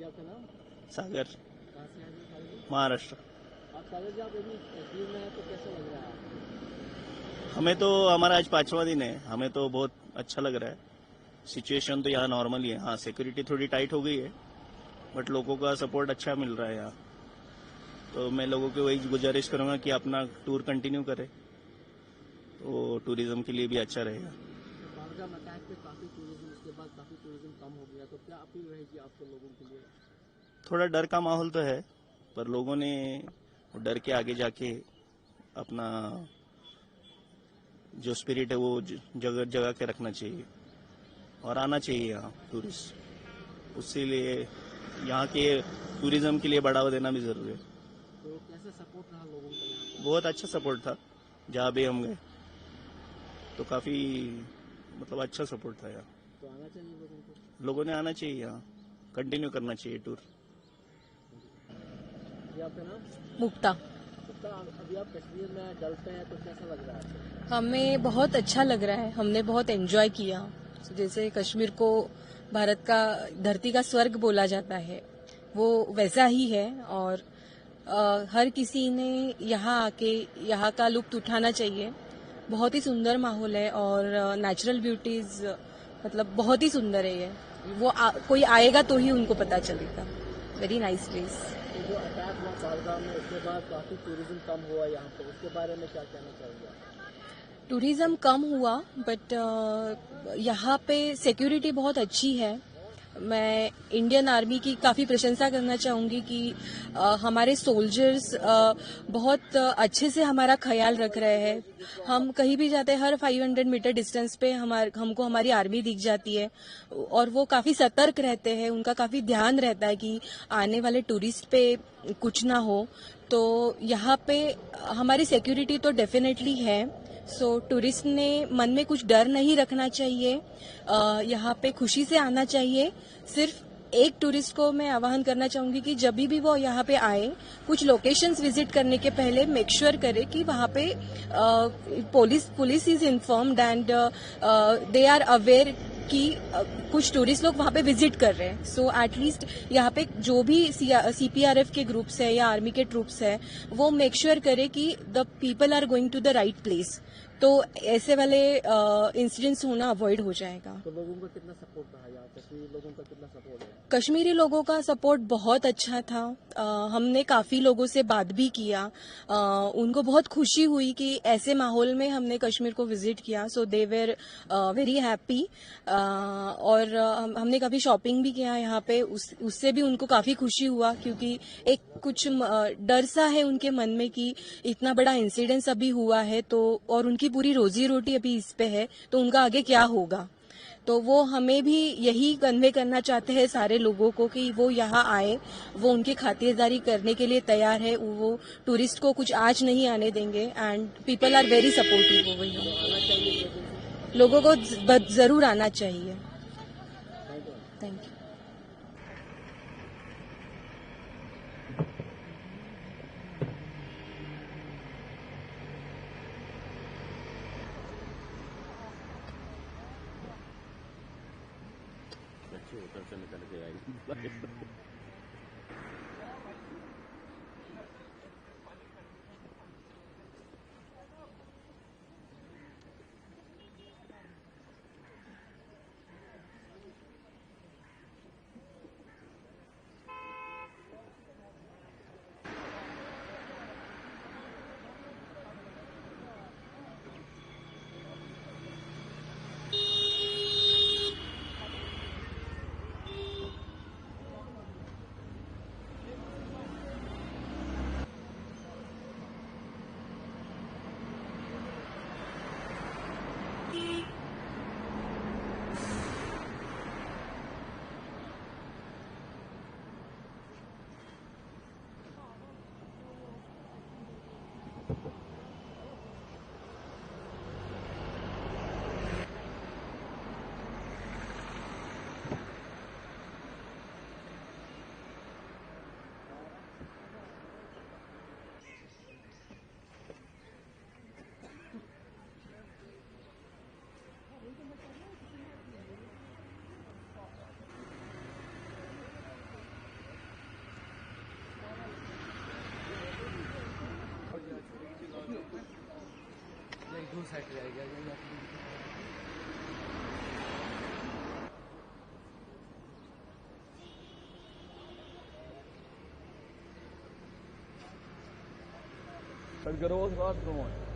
आपका नाम? सागर, कहाँ से आए हैं सागर जी? महाराष्ट्र। आप सागर जी, आप अभी कश्मीर में हैं तो कैसा लग रहा है आपको? हमें तो हमारा आज 5वां दिन है, हमें तो बहुत अच्छा लग रहा है। सिचुएशन तो यहाँ नॉर्मल ही है। हाँ, सिक्योरिटी थोड़ी टाइट हो गई है, बट लोगों का सपोर्ट अच्छा मिल रहा है यहाँ। तो मैं लोगों को वही गुजारिश करूंगा कि अपना टूर कंटिन्यू करें, तो टूरिज्म के लिए भी अच्छा रहेगा। तो पहलगाम अटैक पे काफ़ी टूरिज्म, उसके बाद काफ़ी टूरिज्म कम हो गया, तो क्या अपील रहेगी आपको लोगों के लिए? थोड़ा डर का माहौल तो है, पर लोगों ने डर के आगे जाके अपना जो स्पिरिट है वो जगह जगह के रखना चाहिए और आना चाहिए यहाँ टूरिस्ट। उससे लिए यहाँ के टूरिज्म के लिए बढ़ावा देना भी जरूरी है। तो कैसा सपोर्ट रहा लोगों का यहाँ पे? बहुत अच्छा सपोर्ट था, जहाँ भी हम गए तो काफी मतलब अच्छा सपोर्ट था यहाँ। तो आना चाहिए लोगों को? लोगों ने आना चाहिए यहाँ, कंटिन्यू करना चाहिए टूर। जी आपका नाम? मुक्ता। तो अभी आप कश्मीर में डल पे हैं तो कैसा लग रहा है आपको? हमें बहुत अच्छा लग रहा है, हमने बहुत एंजॉय किया। जैसे कश्मीर को भारत का धरती का स्वर्ग बोला जाता है, वो वैसा ही है। और हर किसी ने यहाँ आके यहाँ का लुत्फ उठाना चाहिए। बहुत ही सुंदर माहौल है और नेचुरल ब्यूटीज मतलब बहुत ही सुंदर है ये। कोई आएगा तो ही उनको पता चलेगा। Very nice place. तो जो अटैक हुआ पहलगाम में, उसके बाद काफ़ी टूरिज्म कम हुआ यहाँ पे, उसके बारे में क्या कहना चाहेंगे आप? टूरिज्म कम हुआ, बट यहाँ पे सिक्योरिटी बहुत अच्छी है। मैं इंडियन आर्मी की काफ़ी प्रशंसा करना चाहूँगी कि हमारे सोल्जर्स बहुत अच्छे से हमारा ख्याल रख रहे हैं। हम कहीं भी जाते हैं, हर 500 मीटर डिस्टेंस पे हमको हमारी आर्मी दिख जाती है और वो काफ़ी सतर्क रहते हैं। उनका काफ़ी ध्यान रहता है कि आने वाले टूरिस्ट पे कुछ ना हो। तो यहाँ पे हमारी सिक्योरिटी तो डेफिनेटली है। सो टूरिस्ट ने मन में कुछ डर नहीं रखना चाहिए, यहाँ पे खुशी से आना चाहिए। सिर्फ एक टूरिस्ट को मैं आह्वान करना चाहूंगी कि जब भी वो यहाँ पे आए, कुछ लोकेशंस विजिट करने के पहले मेक श्योर करे कि वहाँ पे police is informed and they are aware कि कुछ टूरिस्ट लोग वहाँ पे विजिट कर रहे हैं। सो एटलीस्ट यहाँ पे जो भी सीपीआरएफ के ग्रुप्स है या आर्मी के ट्रूप्स है, वो मेक श्योर करे कि the people are going to the right place. तो ऐसे वाले इंसिडेंट्स होना अवॉइड हो जाएगा। तो लोगों का कितना सपोर्ट रहा यहाँ? कश्मीरी लोगों का कितना सपोर्ट है? कश्मीरी लोगों का सपोर्ट बहुत अच्छा था। हमने काफी लोगों से बात भी किया। उनको बहुत खुशी हुई कि ऐसे माहौल में हमने कश्मीर को विजिट किया। सो दे वेर वेरी हैप्पी। और हमने काफी शॉपिंग भी किया यहाँ पे, उससे भी उनको काफी खुशी हुआ, क्योंकि एक कुछ डर सा है उनके मन में कि इतना बड़ा इंसिडेंस अभी हुआ है, तो और उनकी पूरी रोजी रोटी अभी इस पे है, तो उनका आगे क्या होगा। तो वो हमें भी यही कन्वे करना चाहते हैं सारे लोगों को कि वो यहाँ आए, वो उनकी खातिरदारी करने के लिए तैयार है। वो टूरिस्ट को कुछ आज नहीं आने देंगे and people are very supportive over here. लोगों को जरूर आना चाहिए। Thank you. होटल से निकल के आएगी। सेट रहेगा या Het groot gaat gewoon.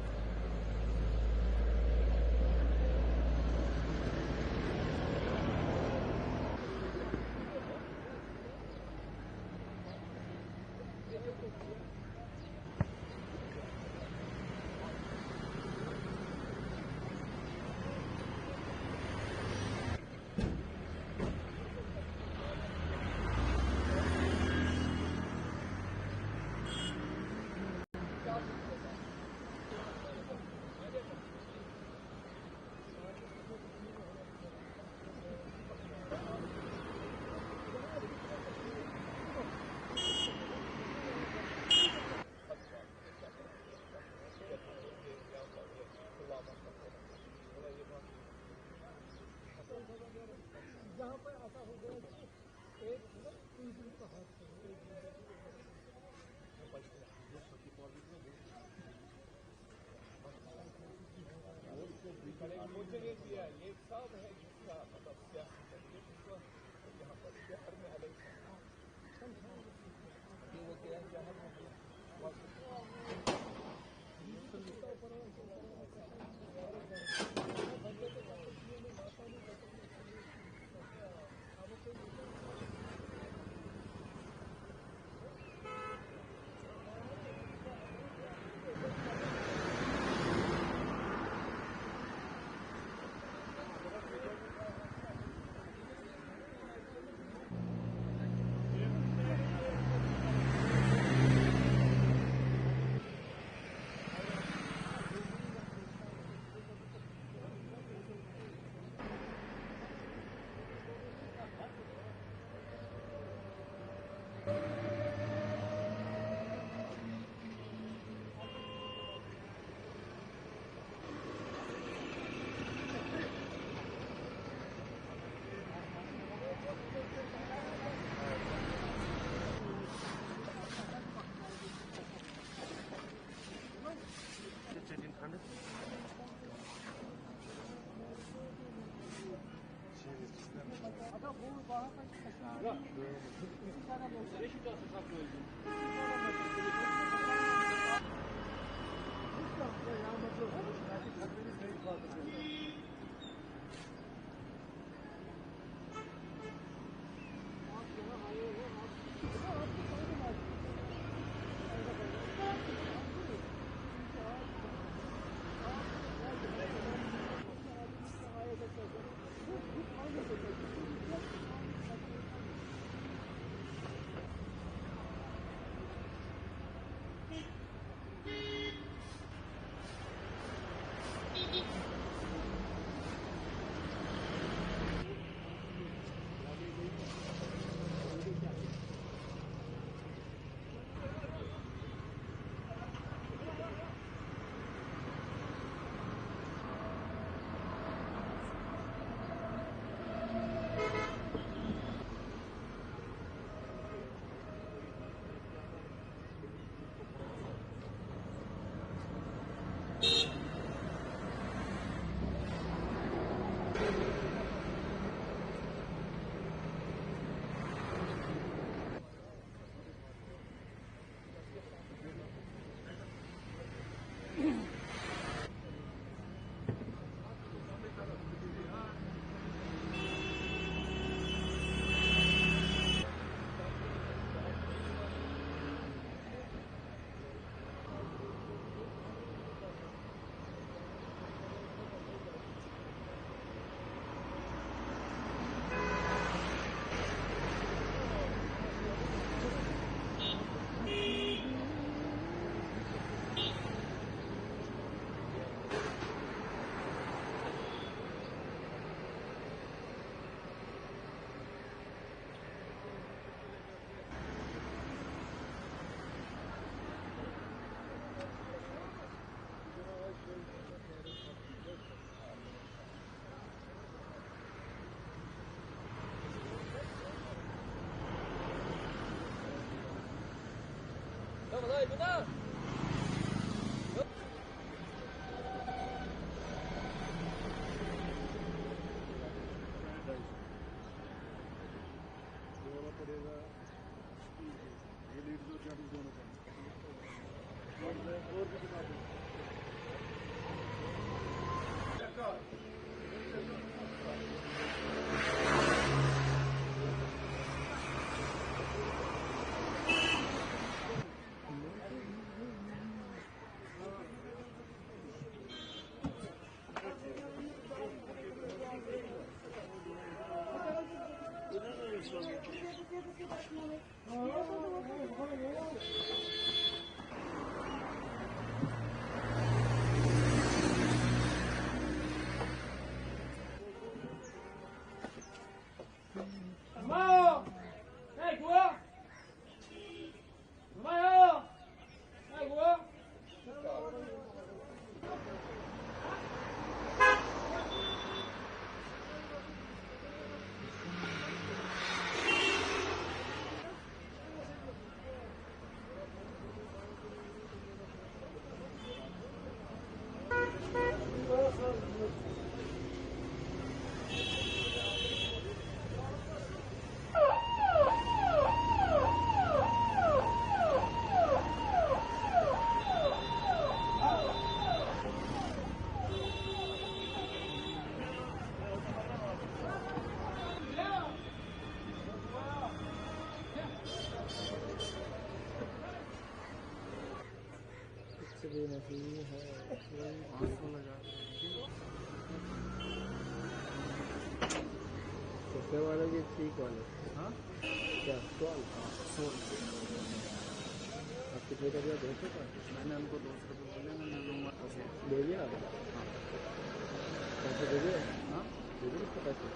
भी नहीं है, छोटे वाले की ठीक वाले। हाँ क्या सोल? आप कितने का दिया? 200 का? मैंने उनको 200 रुपये बोले, मैंने लूँगा तो दे दिया। हाँ पैसे दे दिए? हाँ दे दिए उसको पैसे।